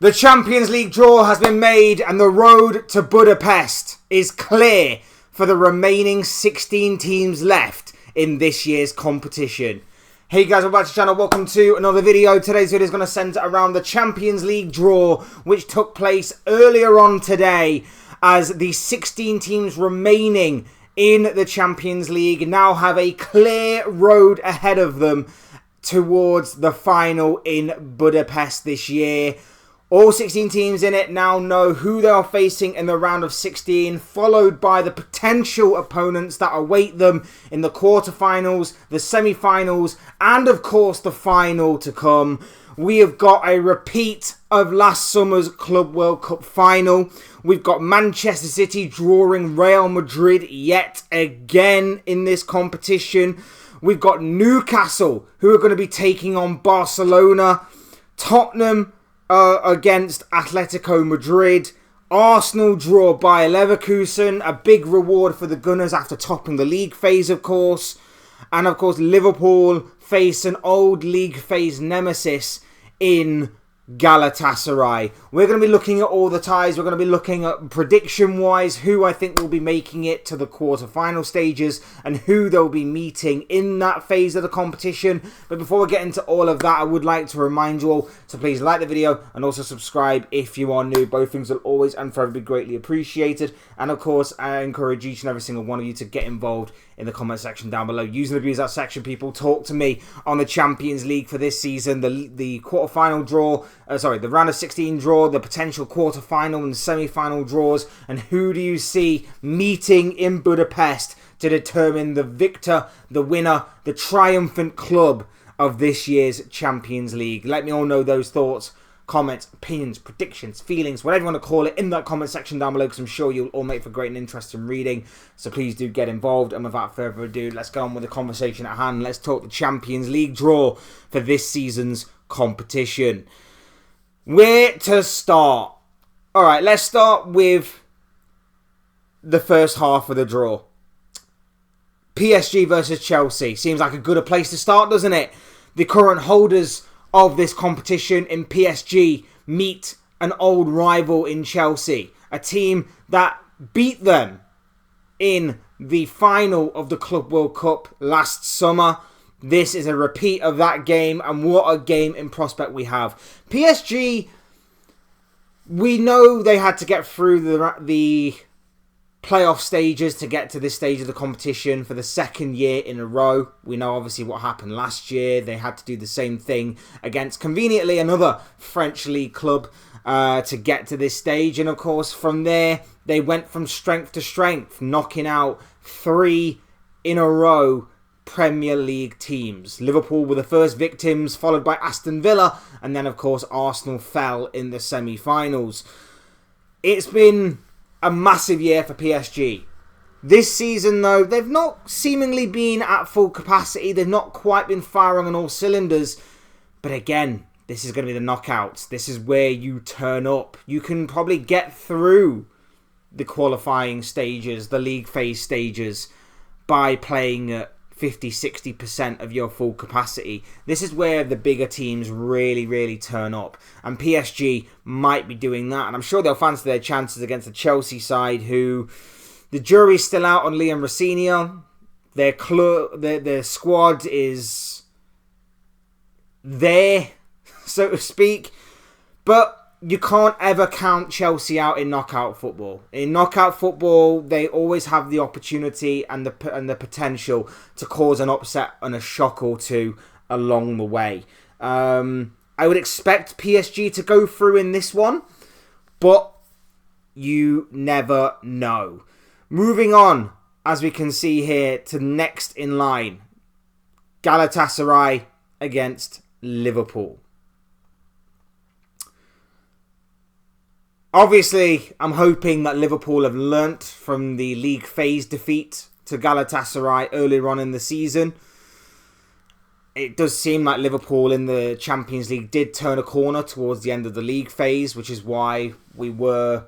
The Champions League draw has been made and the road to Budapest is clear for the remaining 16 teams left in this year's competition. Hey guys, welcome back to the channel. Welcome to another video. Today's video is going to centre around the Champions League draw, which took place earlier on today, as the 16 teams remaining in the Champions League now have a clear road ahead of them towards the final in Budapest this year. All 16 teams in it now know who they are facing in the round of 16, followed by the potential opponents that await them in the quarterfinals, the semi-finals, and of course the final to come. We have got a repeat of last summer's Club World Cup final. We've got Manchester City drawing Real Madrid yet again in this competition. We've got Newcastle, who are going to be taking on Barcelona. Tottenham against Atletico Madrid. Arsenal draw by Leverkusen, a big reward for the Gunners after topping the league phase, of course. And of course, Liverpool face an old league phase nemesis in Galatasaray. We're going to be looking at all the ties. We're going to be looking at prediction-wise who I think will be making it to the quarter-final stages and who they'll be meeting in that phase of the competition. But before we get into all of that, I would like to remind you all to please like the video and also subscribe if you are new. Both things will always and forever be greatly appreciated. And of course, I encourage each and every single one of you to get involved in the comment section down below. Using the views that section, people, talk to me on the Champions League for this season, the quarter-final draw, the round of 16 draw, the potential quarter-final and semi-final draws, and who do you see meeting in Budapest to determine the victor, the winner, the triumphant club of this year's Champions League? Let me all know those thoughts, comments, opinions, predictions, feelings, whatever you want to call it, in that comment section down below, because I'm sure you'll all make for great and interesting reading. So please do get involved. And without further ado, let's go on with the conversation at hand. Let's talk the Champions League draw for this season's competition. Where to start? Alright, let's start with the first half of the draw. PSG versus Chelsea. Seems like a good place to start, doesn't it? The current holders of this competition in PSG meet an old rival in Chelsea. A team that beat them in the final of the Club World Cup last summer. This is a repeat of that game, and what a game in prospect we have. PSG, we know they had to get through the playoff stages to get to this stage of the competition for the second year in a row. We know obviously what happened last year. They had to do the same thing against, conveniently, another French league club to get to this stage. And of course, from there, they went from strength to strength, knocking out 3 in a row Premier League teams. Liverpool were the first victims, followed by Aston Villa, and then of course Arsenal fell in the semi-finals. It's been a massive year for PSG. This season though, they've not seemingly been at full capacity. They've not quite been firing on all cylinders. But again, this is going to be the knockouts. This is where you turn up. You can probably get through the qualifying stages, the league phase stages, by playing at 50-60% of your full capacity. This is where the bigger teams really turn up, and PSG might be doing that, and I'm sure they'll fancy their chances against the Chelsea side, who the jury's still out on Liam Rossini. Their squad is there, so to speak, but you can't ever count Chelsea out in knockout football. In knockout football, they always have the opportunity and the potential to cause an upset and a shock or two along the way. I would expect PSG to go through in this one, but you never know. Moving on, as we can see here, to next in line. Galatasaray against Liverpool. Obviously, I'm hoping that Liverpool have learnt from the league phase defeat to Galatasaray earlier on in the season. It does seem like Liverpool in the Champions League did turn a corner towards the end of the league phase, which is why we were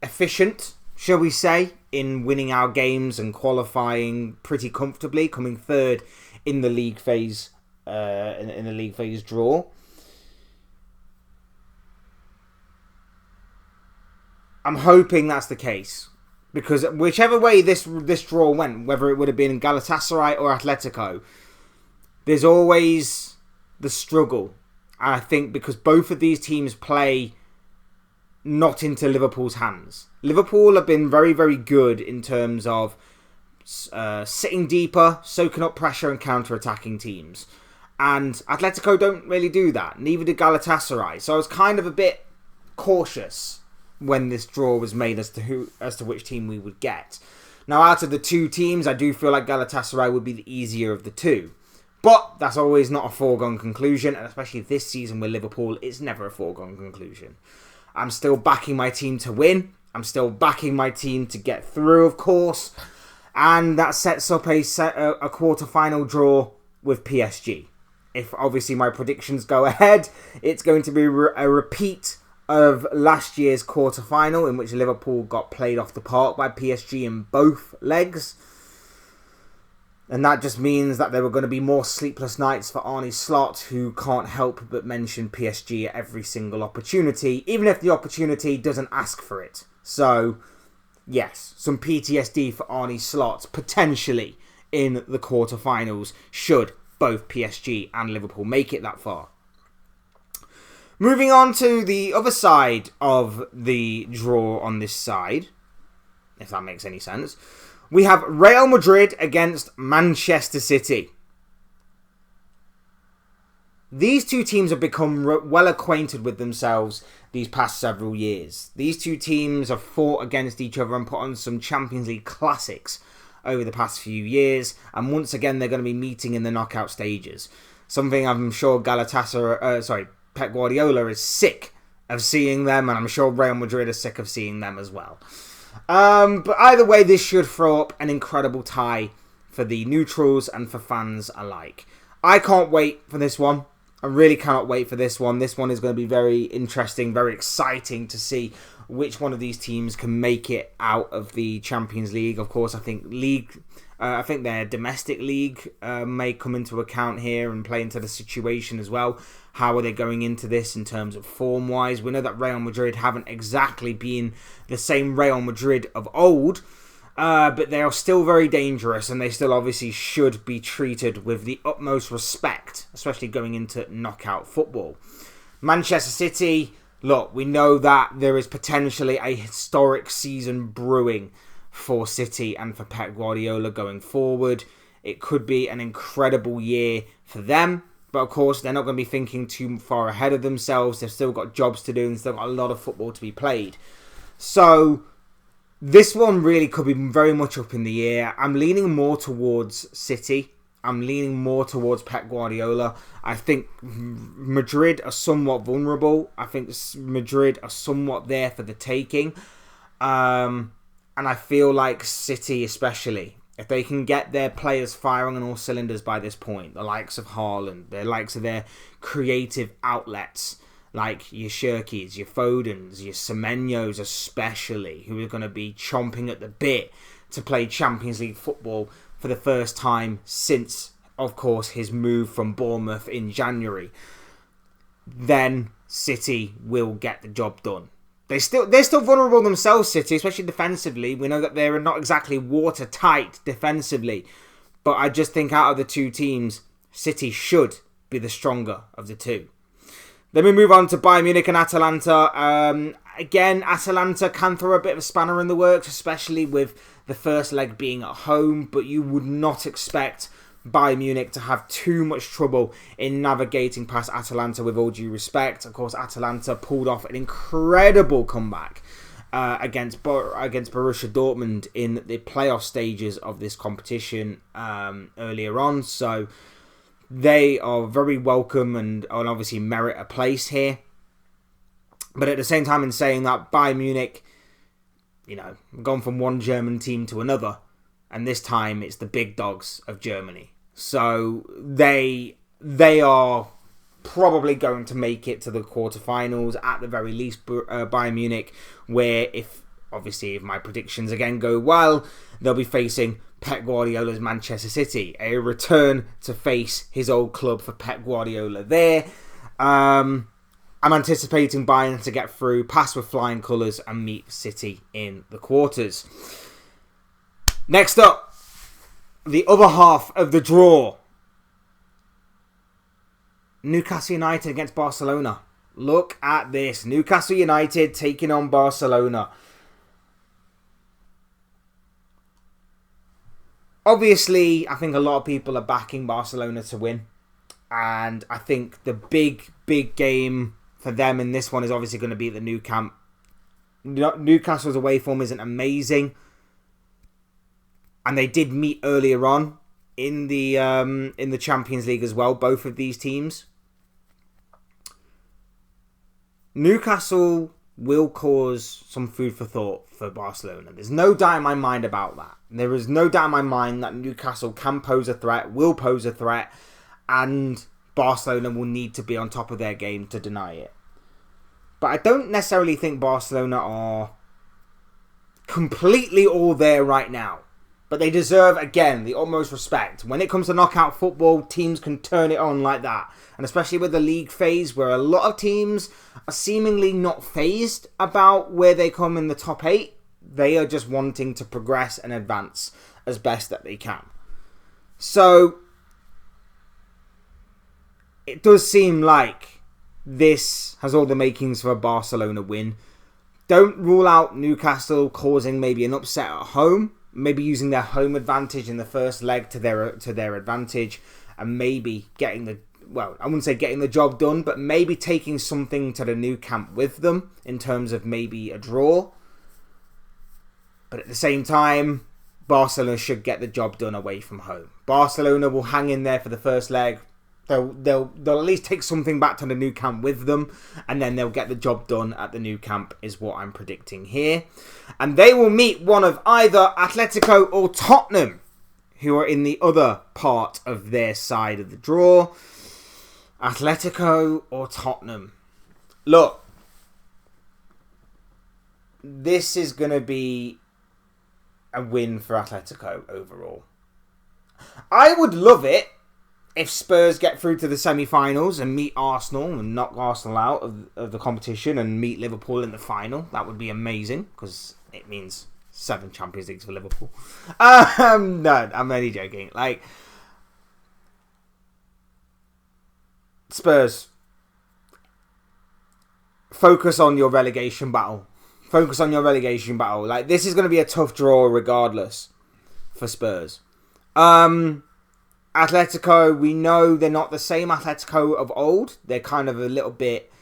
efficient, shall we say, in winning our games and qualifying pretty comfortably, coming third in the league phase, in the league phase draw. I'm hoping that's the case. Because whichever way this draw went, whether it would have been Galatasaray or Atletico, there's always the struggle. And I think because both of these teams play not into Liverpool's hands. Liverpool have been very, very good in terms of sitting deeper, soaking up pressure and counter-attacking teams. And Atletico don't really do that. Neither did Galatasaray. So I was kind of a bit cautious when this draw was made as to which team we would get. Now, out of the two teams, I do feel like Galatasaray would be the easier of the two. But that's always not a foregone conclusion, and especially this season with Liverpool, it's never a foregone conclusion. I'm still backing my team to win. I'm still backing my team to get through, of course. And that sets up a quarter-final draw with PSG. If obviously my predictions go ahead, it's going to be a repeat of last year's quarter-final in which Liverpool got played off the park by PSG in both legs. And that just means that there were going to be more sleepless nights for Arne Slot, who can't help but mention PSG at every single opportunity, even if the opportunity doesn't ask for it. So, yes, some PTSD for Arne Slot, potentially, in the quarterfinals, should both PSG and Liverpool make it that far. Moving on to the other side of the draw on this side, if that makes any sense, we have Real Madrid against Manchester City. These two teams have become well acquainted with themselves these past several years. These two teams have fought against each other and put on some Champions League classics over the past few years. And once again, they're going to be meeting in the knockout stages. Something I'm sure Pep Guardiola is sick of seeing them. And I'm sure Real Madrid is sick of seeing them as well. But either way, this should throw up an incredible tie for the neutrals and for fans alike. I can't wait for this one. I really cannot wait for this one. This one is going to be very interesting, very exciting to see which one of these teams can make it out of the Champions League. Of course, I think their domestic league may come into account here and play into the situation as well. How are they going into this in terms of form-wise? We know that Real Madrid haven't exactly been the same Real Madrid of old, but they are still very dangerous, and they still obviously should be treated with the utmost respect, especially going into knockout football. Manchester City, look, we know that there is potentially a historic season brewing for City and for Pep Guardiola going forward. It could be an incredible year for them. But of course, they're not going to be thinking too far ahead of themselves. They've still got jobs to do and still got a lot of football to be played. So, this one really could be very much up in the air. I'm leaning more towards City. I'm leaning more towards Pep Guardiola. I think Madrid are somewhat vulnerable. I think Madrid are somewhat there for the taking. And I feel like City especially, if they can get their players firing on all cylinders by this point, the likes of Haaland, the likes of their creative outlets, like your Shirkies, your Fodens, your Semenyos especially, who are going to be chomping at the bit to play Champions League football for the first time since, of course, his move from Bournemouth in January, then City will get the job done. They're still vulnerable themselves, City, especially defensively. We know that they're not exactly watertight defensively. But I just think out of the two teams, City should be the stronger of the two. Then we move on to Bayern Munich and Atalanta. Again, Atalanta can throw a bit of a spanner in the works, especially with the first leg being at home. But you would not expect Bayern Munich to have too much trouble in navigating past Atalanta, with all due respect. Of course, Atalanta pulled off an incredible comeback against Borussia Dortmund in the playoff stages of this competition earlier on. So they are very welcome and obviously merit a place here. But at the same time, in saying that, Bayern Munich, gone from one German team to another. And this time it's the big dogs of Germany. So they are probably going to make it to the quarterfinals at the very least. Bayern Munich, where if my predictions again go well, they'll be facing Pep Guardiola's Manchester City. A return to face his old club for Pep Guardiola there. I'm anticipating Bayern to get through, pass with flying colours, and meet City in the quarters. Next up, the other half of the draw. Newcastle United against Barcelona. Look at this. Newcastle United taking on Barcelona. Obviously, I think a lot of people are backing Barcelona to win. And I think the big game for them in this one is obviously going to be at the Nou Camp. Newcastle's away form isn't amazing. And they did meet earlier on in the Champions League as well, both of these teams. Newcastle will cause some food for thought for Barcelona. There's no doubt in my mind about that. There is no doubt in my mind that Newcastle can pose a threat, will pose a threat, and Barcelona will need to be on top of their game to deny it. But I don't necessarily think Barcelona are completely all there right now. But they deserve, again, the utmost respect. When it comes to knockout football, teams can turn it on like that. And especially with the league phase, where a lot of teams are seemingly not phased about where they come in the top 8. They are just wanting to progress and advance as best that they can. So, it does seem like this has all the makings for a Barcelona win. Don't rule out Newcastle causing maybe an upset at home. Maybe using their home advantage in the first leg to their advantage, and maybe getting the, well, I wouldn't say getting the job done, but maybe taking something to the Nou Camp with them in terms of maybe a draw. But at the same time, Barcelona should get the job done away from home. Barcelona will hang in there for the first leg. They'll at least take something back to the Nou Camp with them, and then they'll get the job done at the Nou Camp, is what I'm predicting here. And they will meet one of either Atletico or Tottenham, who are in the other part of their side of the draw. Atletico or Tottenham. Look, this is going to be a win for Atletico overall. I would love it if Spurs get through to the semi-finals and meet Arsenal and knock Arsenal out of the competition and meet Liverpool in the final. That would be amazing, because it means 7 Champions Leagues for Liverpool. No, I'm only joking. Like, Spurs, focus on your relegation battle. Focus on your relegation battle. Like, this is going to be a tough draw regardless for Spurs. Atletico, we know they're not the same Atletico of old. They're kind of a little bit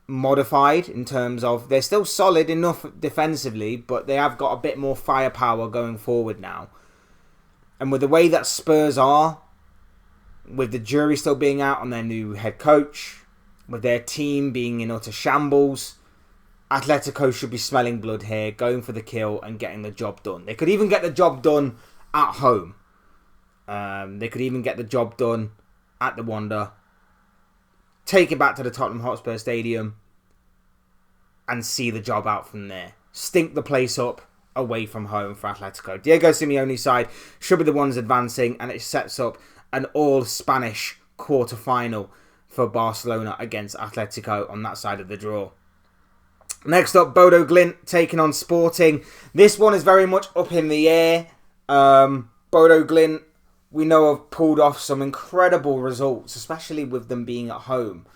modified in terms of they're still solid enough defensively, but they have got a bit more firepower going forward now. And with the way that Spurs are, with the jury still being out on their new head coach, with their team being in utter shambles, Atletico should be smelling blood here, going for the kill and getting the job done. They could even get the job done at home. They could even get the job done at the Wanda, take it back to the Tottenham Hotspur Stadium, and see the job out from there. Stink the place up away from home for Atletico. Diego Simeone's side should be the ones advancing, and it sets up an all-Spanish quarter-final for Barcelona against Atletico on that side of the draw. Next up, Bodo Glimt taking on Sporting. This one is very much up in the air. Bodo Glimt, we know, have pulled off some incredible results, especially with them being at home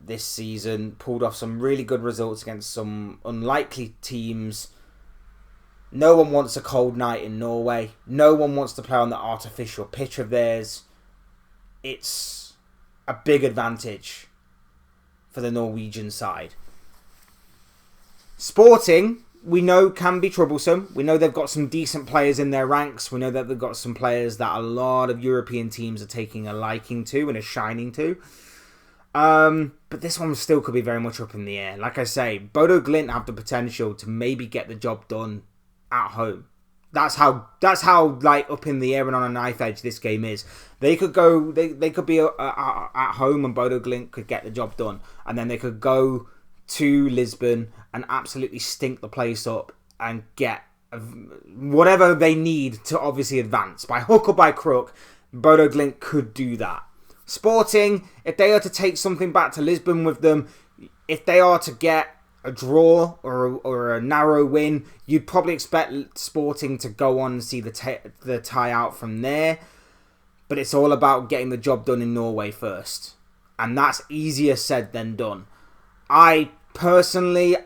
this season. Pulled off some really good results against some unlikely teams. No one wants a cold night in Norway. No one wants to play on the artificial pitch of theirs. It's a big advantage for the Norwegian side. Sporting, we know, can be troublesome. We know they've got some decent players in their ranks. We know that they've got some players that a lot of European teams are taking a liking to and are shining to. But this one still could be very much up in the air. Like I say, Bodo Glimt have the potential to maybe get the job done at home. That's how like up in the air and on a knife edge this game is. They could go, they could be at home and Bodo Glimt could get the job done, and then they could go to Lisbon and absolutely stink the place up and get whatever they need to obviously advance. By hook or by crook, Bodo Glimt could do that. Sporting, if they are to take something back to Lisbon with them, if they are to get a draw or a narrow win, you'd probably expect Sporting to go on and see the tie out from there. But it's all about getting the job done in Norway first. And that's easier said than done. I'm going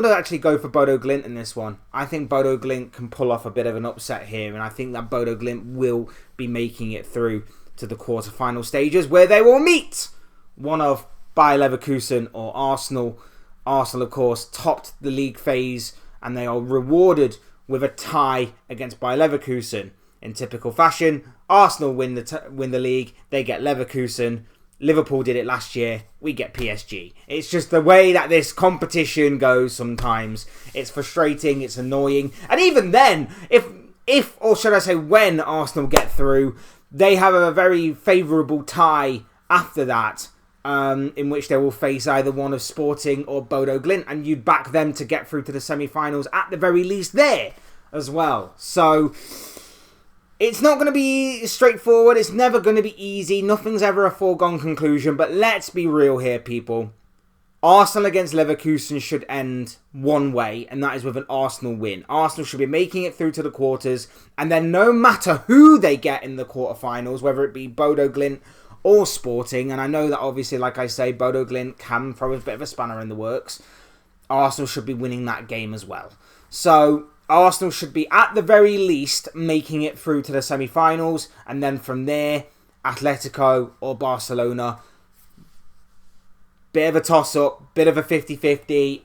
to actually go for Bodo Glimt in this one. I think Bodo Glimt can pull off a bit of an upset here. And I think that Bodo Glimt will be making it through to the quarter-final stages, where they will meet one of Bayer Leverkusen or Arsenal. Arsenal, of course, topped the league phase, and they are rewarded with a tie against Bayer Leverkusen. In typical fashion, Arsenal win the league, they get Leverkusen. Liverpool did it last year, we get PSG. It's just the way that this competition goes sometimes. It's frustrating, it's annoying. And even then, if or should I say when Arsenal get through, they have a very favourable tie after that, in which they will face either one of Sporting or Bodo Glimt, and you'd back them to get through to the semi-finals at the very least there as well. So it's not going to be straightforward. It's never going to be easy. Nothing's ever a foregone conclusion. But let's be real here, people. Arsenal against Leverkusen should end one way, and that is with an Arsenal win. Arsenal should be making it through to the quarters, and then no matter who they get in the quarterfinals, whether it be Bodo Glimt or Sporting, and I know that obviously, like I say, Bodo Glimt can throw a bit of a spanner in the works, Arsenal should be winning that game as well. So Arsenal should be, at the very least, making it through to the semi-finals, and then from there, Atletico or Barcelona. Bit of a toss-up, bit of a 50-50.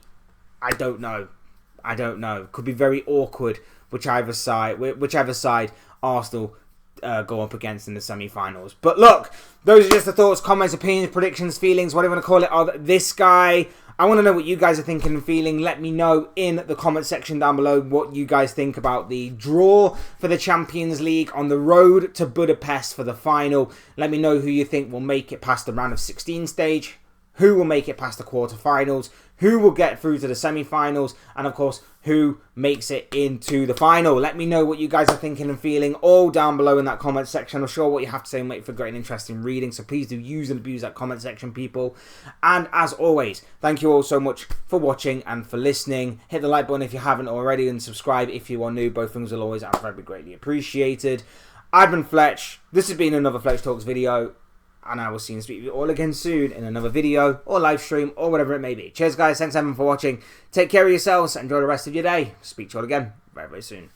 I don't know. Could be very awkward, whichever side Arsenal go up against in the semi-finals. But look, those are just the thoughts, comments, opinions, predictions, feelings, whatever you want to call it, of this guy. I want to know what you guys are thinking and feeling. Let me know in the comment section down below what you guys think about the draw for the Champions League on the road to Budapest for the final. Let me know who you think will make it past the round of 16 stage, who will make it past the quarterfinals, who will get through to the semi-finals, and of course, who makes it into the final. Let me know what you guys are thinking and feeling all down below in that comment section. I'm sure what you have to say will make for great and interesting reading, so please do use and abuse that comment section, people. And as always, thank you all so much for watching and for listening. Hit the like button if you haven't already, and subscribe if you are new. Both things will always and very greatly appreciated. I've been Fletch. This has been another Fletch Talks video, and I will see and speak to you all again soon in another video or live stream or whatever it may be. Cheers, guys. Thanks, everyone, for watching. Take care of yourselves. Enjoy the rest of your day. Speak to you all again very, very soon.